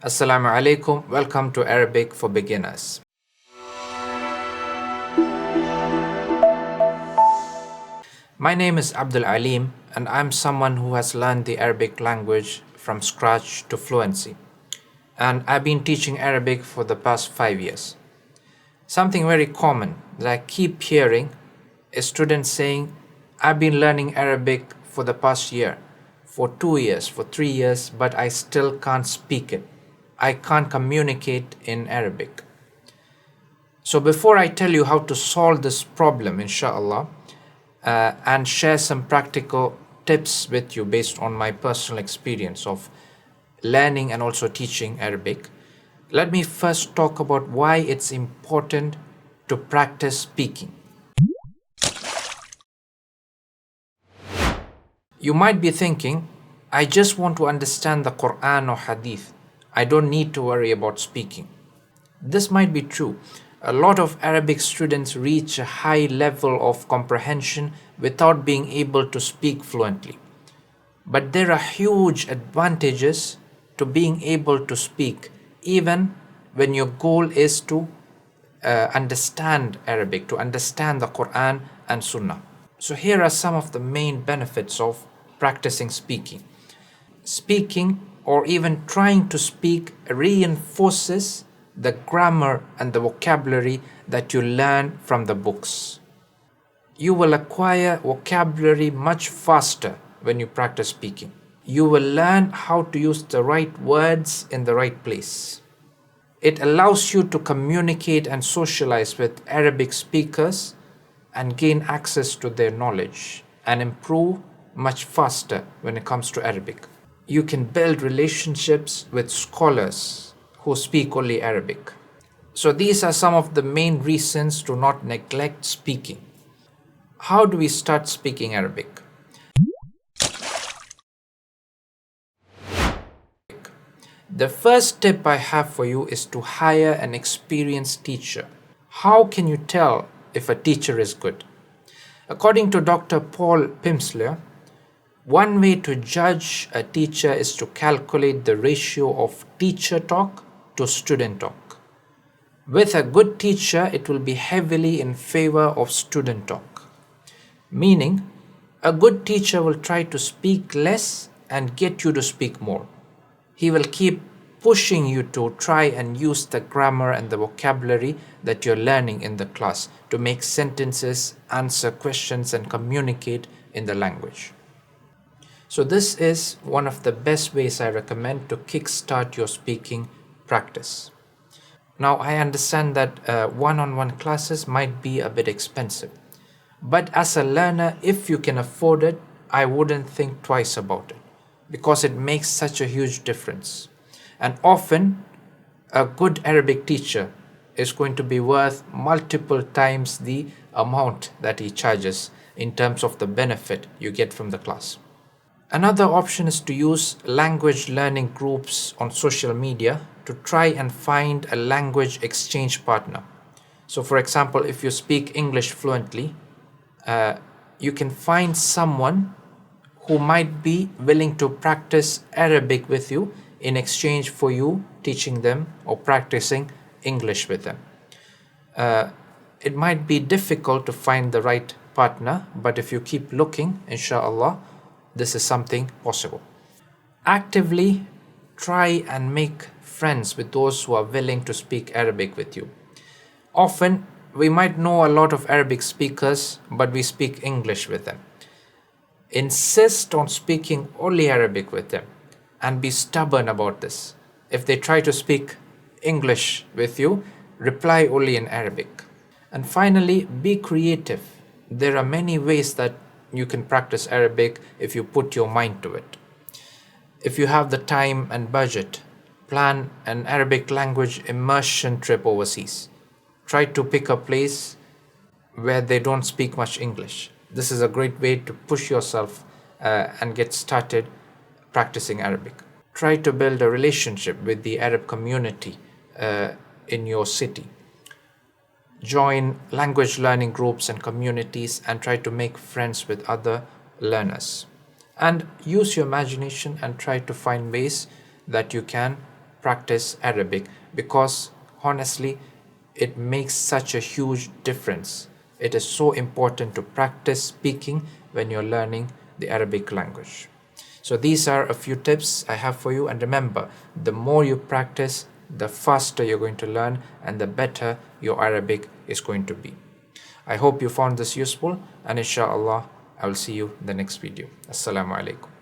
Assalamu alaikum. Welcome to Arabic for Beginners. My name is Abdul Alim, and I'm someone who has learned the Arabic language from scratch to fluency. And I've been teaching Arabic for the past 5 years. Something very common that I keep hearing is students saying, I've been learning Arabic for the past year, for 2 years, for 3 years, but I still can't speak it. I can't communicate in Arabic. So before I tell you how to solve this problem, inshallah, and share some practical tips with you based on my personal experience of learning and also teaching Arabic, let me first talk about why it's important to practice speaking. You might be thinking, I just want to understand the Quran or Hadith. I don't need to worry about speaking. This might be true. A lot of Arabic students reach a high level of comprehension without being able to speak fluently. But there are huge advantages to being able to speak, even when your goal is to understand Arabic, to understand the Quran and Sunnah. So, here are some of the main benefits of practicing speaking. Speaking, or even trying to speak, reinforces the grammar and the vocabulary that you learn from the books. You will acquire vocabulary much faster when you practice speaking. You will learn how to use the right words in the right place. It allows you to communicate and socialize with Arabic speakers and gain access to their knowledge and improve much faster when it comes to Arabic. You can build relationships with scholars who speak only Arabic. So these are some of the main reasons to not neglect speaking. How do we start speaking Arabic? The first tip I have for you is to hire an experienced teacher. How can you tell if a teacher is good? According to Dr. Paul Pimsleur, one way to judge a teacher is to calculate the ratio of teacher talk to student talk. With a good teacher, it will be heavily in favor of student talk. Meaning, a good teacher will try to speak less and get you to speak more. He will keep pushing you to try and use the grammar and the vocabulary that you're learning in the class to make sentences, answer questions, and communicate in the language. So this is one of the best ways I recommend to kickstart your speaking practice. Now, I understand that one-on-one classes might be a bit expensive, but as a learner, if you can afford it, I wouldn't think twice about it because it makes such a huge difference. And often, a good Arabic teacher is going to be worth multiple times the amount that he charges in terms of the benefit you get from the class. Another option is to use language learning groups on social media to try and find a language exchange partner. So, for example, if you speak English fluently, you can find someone who might be willing to practice Arabic with you in exchange for you teaching them or practicing English with them. It might be difficult to find the right partner, but if you keep looking, inshallah, this is something possible. Actively try and make friends with those who are willing to speak Arabic with you. Often, we might know a lot of Arabic speakers, but we speak English with them. Insist on speaking only Arabic with them and be stubborn about this. If they try to speak English with you, reply only in Arabic. And finally, be creative. There are many ways that you can practice Arabic if you put your mind to it. If you have the time and budget, plan an Arabic language immersion trip overseas. Try to pick a place where they don't speak much English. This is a great way to push yourself and get started practicing Arabic. Try to build a relationship with the Arab community in your city. Join language learning groups and communities and try to make friends with other learners. And use your imagination and try to find ways that you can practice Arabic, because honestly, it makes such a huge difference. It is so important to practice speaking when you're learning the Arabic language. So these are a few tips I have for you, and remember, the more you practice, the faster you're going to learn and the better your Arabic is going to be. I hope you found this useful, and inshallah I will see you in the next video. Assalamu alaikum.